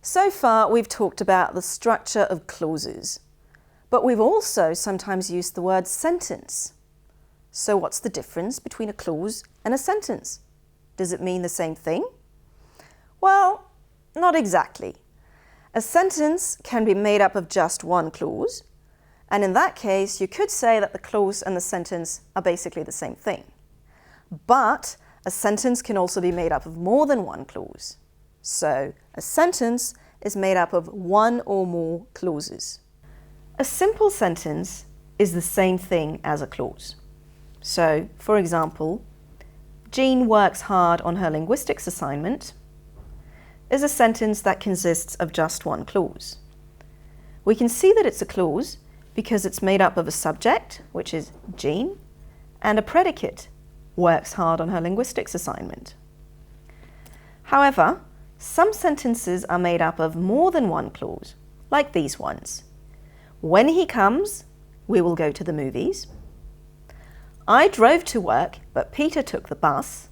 So far, we've talked about the structure of clauses, but we've also sometimes used the word sentence. So what's the difference between a clause and a sentence? Does it mean the same thing? Well, not exactly. A sentence can be made up of just one clause, and in that case, you could say that the clause and the sentence are basically the same thing. But a sentence can also be made up of more than one clause. So a sentence is made up of one or more clauses. A simple sentence is the same thing as a clause. So, for example, Jean works hard on her linguistics assignment is a sentence that consists of just one clause. We can see that it's a clause because it's made up of a subject, which is Jean, and a predicate, works hard on her linguistics assignment. However, some sentences are made up of more than one clause, like these ones. When he comes, we will go to the movies. I drove to work, but Peter took the bus.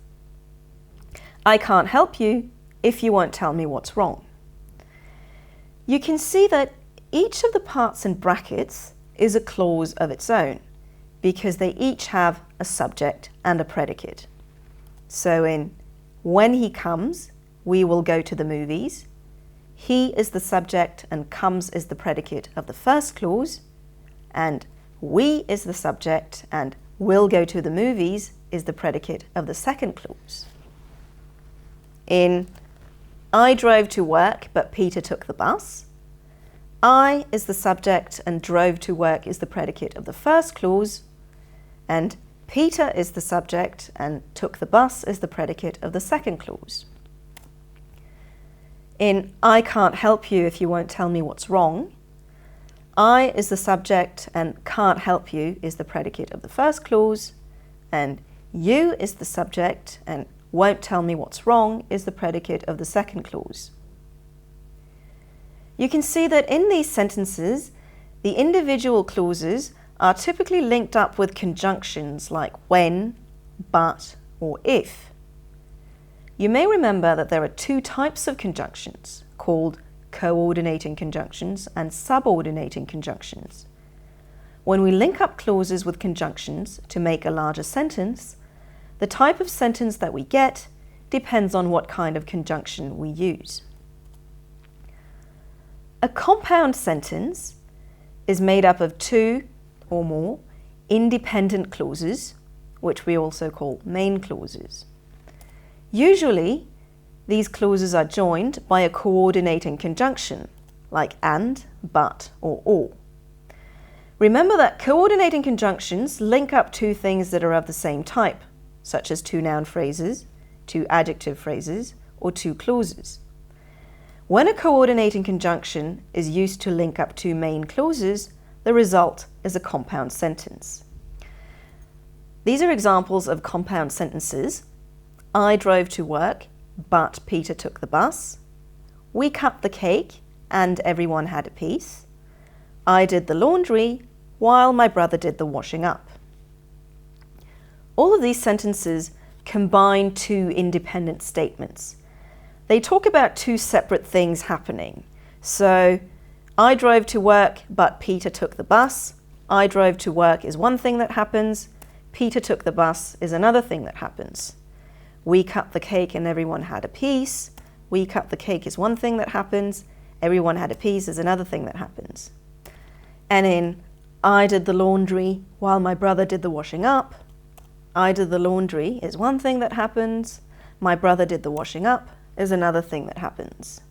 I can't help you if you won't tell me what's wrong. You can see that each of the parts in brackets is a clause of its own because they each have a subject and a predicate. So in when he comes, we will go to the movies. He is the subject and comes is the predicate of the first clause, and we is the subject and will go to the movies is the predicate of the second clause. In I drove to work, but Peter took the bus, I is the subject and drove to work is the predicate of the first clause, and Peter is the subject and took the bus is the predicate of the second clause. In I can't help you if you won't tell me what's wrong, I is the subject and can't help you is the predicate of the first clause, and you is the subject and won't tell me what's wrong is the predicate of the second clause. You can see that in these sentences, the individual clauses are typically linked up with conjunctions like when, but, or if. You may remember that there are two types of conjunctions called coordinating conjunctions and subordinating conjunctions. When we link up clauses with conjunctions to make a larger sentence, the type of sentence that we get depends on what kind of conjunction we use. A compound sentence is made up of two or more independent clauses, which we also call main clauses. Usually, these clauses are joined by a coordinating conjunction, like and, but, or. Remember that coordinating conjunctions link up two things that are of the same type, such as two noun phrases, two adjective phrases, or two clauses. When a coordinating conjunction is used to link up two main clauses, the result is a compound sentence. These are examples of compound sentences. I drove to work, but Peter took the bus. We cut the cake, and everyone had a piece. I did the laundry, while my brother did the washing up. All of these sentences combine two independent statements. They talk about two separate things happening. So, I drove to work, but Peter took the bus. I drove to work is one thing that happens. Peter took the bus is another thing that happens. We cut the cake and everyone had a piece. We cut the cake is one thing that happens. Everyone had a piece is another thing that happens. And in I did the laundry while my brother did the washing up, I did the laundry is one thing that happens. My brother did the washing up is another thing that happens.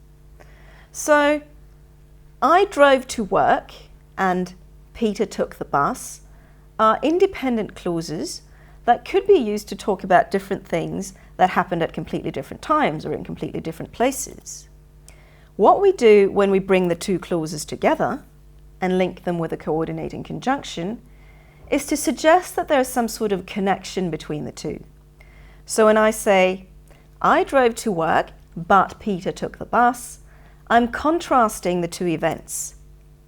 So, I drove to work and Peter took the bus are independent clauses that could be used to talk about different things that happened at completely different times or in completely different places. What we do when we bring the two clauses together and link them with a coordinating conjunction is to suggest that there is some sort of connection between the two. So when I say, I drove to work, but Peter took the bus, I'm contrasting the two events.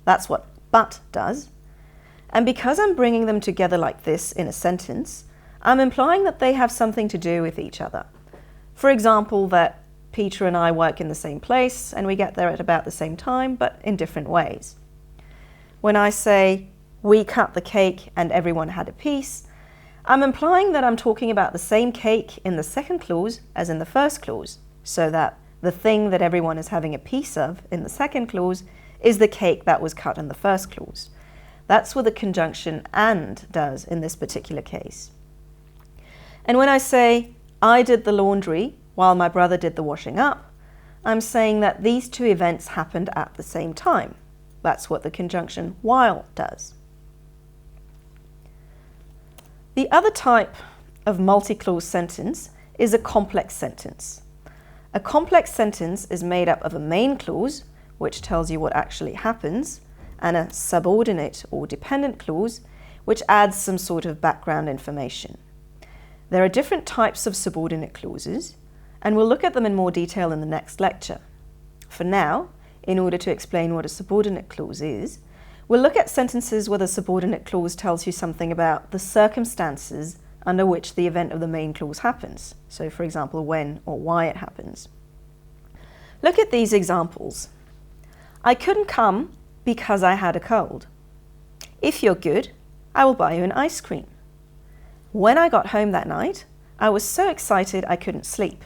That's what but does. And because I'm bringing them together like this in a sentence, I'm implying that they have something to do with each other. For example, that Peter and I work in the same place and we get there at about the same time, but in different ways. When I say, we cut the cake and everyone had a piece, I'm implying that I'm talking about the same cake in the second clause as in the first clause, so that the thing that everyone is having a piece of in the second clause is the cake that was cut in the first clause. That's what the conjunction and does in this particular case. And when I say, I did the laundry while my brother did the washing up, I'm saying that these two events happened at the same time. That's what the conjunction while does. The other type of multi-clause sentence is a complex sentence. A complex sentence is made up of a main clause, which tells you what actually happens, and a subordinate or dependent clause, which adds some sort of background information. There are different types of subordinate clauses, and we'll look at them in more detail in the next lecture. For now, in order to explain what a subordinate clause is, we'll look at sentences where the subordinate clause tells you something about the circumstances under which the event of the main clause happens. So, for example, when or why it happens. Look at these examples. I couldn't come because I had a cold. If you're good, I will buy you an ice cream. When I got home that night, I was so excited I couldn't sleep.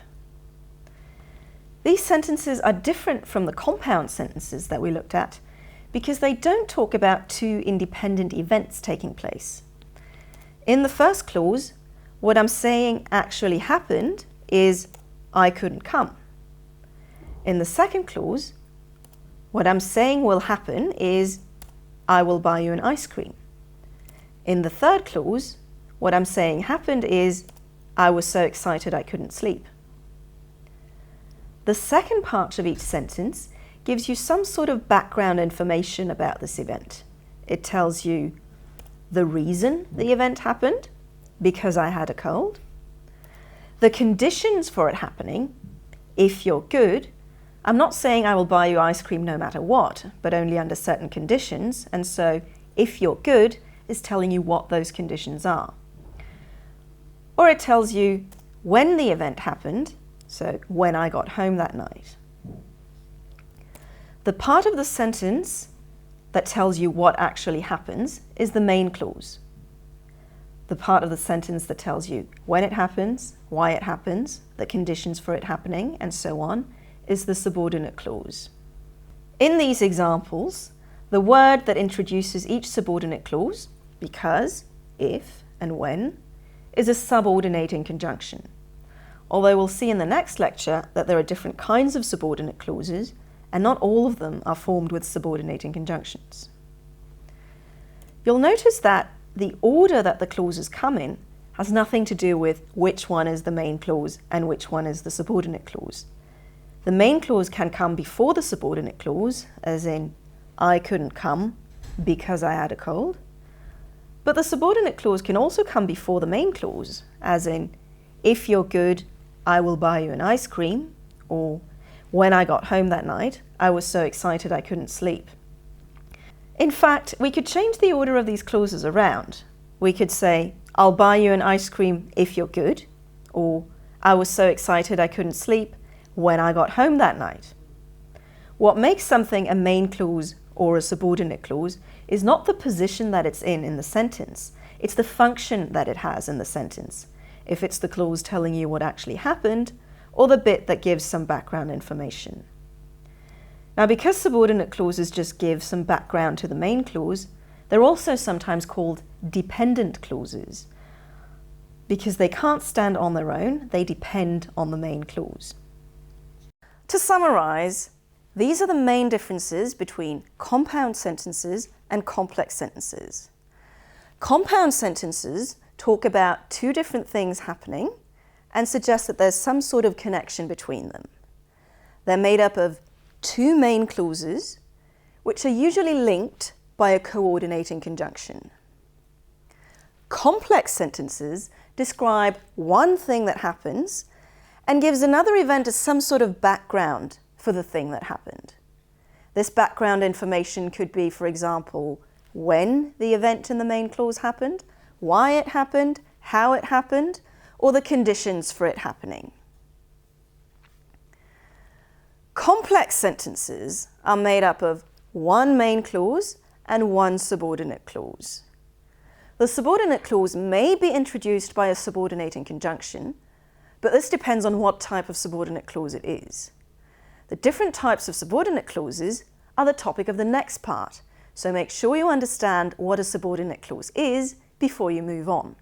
These sentences are different from the compound sentences that we looked at because they don't talk about two independent events taking place. In the first clause, what I'm saying actually happened is I couldn't come. In the second clause, what I'm saying will happen is I will buy you an ice cream. In the third clause, what I'm saying happened is I was so excited I couldn't sleep. The second part of each sentence gives you some sort of background information about this event. It tells you the reason the event happened, because I had a cold, the conditions for it happening, if you're good. I'm not saying I will buy you ice cream no matter what, but only under certain conditions, and so if you're good is telling you what those conditions are. Or it tells you when the event happened, so when I got home that night. The part of the sentence that tells you what actually happens is the main clause. The part of the sentence that tells you when it happens, why it happens, the conditions for it happening, and so on, is the subordinate clause. In these examples, the word that introduces each subordinate clause, because, if, and when, is a subordinating conjunction. Although we'll see in the next lecture that there are different kinds of subordinate clauses, and not all of them are formed with subordinating conjunctions. You'll notice that the order that the clauses come in has nothing to do with which one is the main clause and which one is the subordinate clause. The main clause can come before the subordinate clause, as in, I couldn't come because I had a cold. But the subordinate clause can also come before the main clause, as in, if you're good, I will buy you an ice cream, or when I got home that night, I was so excited I couldn't sleep. In fact, we could change the order of these clauses around. We could say, I'll buy you an ice cream if you're good, or I was so excited I couldn't sleep when I got home that night. What makes something a main clause or a subordinate clause is not the position that it's in the sentence, it's the function that it has in the sentence. If it's the clause telling you what actually happened, or the bit that gives some background information. Now, because subordinate clauses just give some background to the main clause, they're also sometimes called dependent clauses. Because they can't stand on their own, they depend on the main clause. To summarize, these are the main differences between compound sentences and complex sentences. Compound sentences talk about two different things happening and suggest that there's some sort of connection between them. They're made up of two main clauses, which are usually linked by a coordinating conjunction. Complex sentences describe one thing that happens and gives another event as some sort of background for the thing that happened. This background information could be, for example, when the event in the main clause happened, why it happened, how it happened, or the conditions for it happening. Complex sentences are made up of one main clause and one subordinate clause. The subordinate clause may be introduced by a subordinating conjunction, but this depends on what type of subordinate clause it is. The different types of subordinate clauses are the topic of the next part, so make sure you understand what a subordinate clause is before you move on.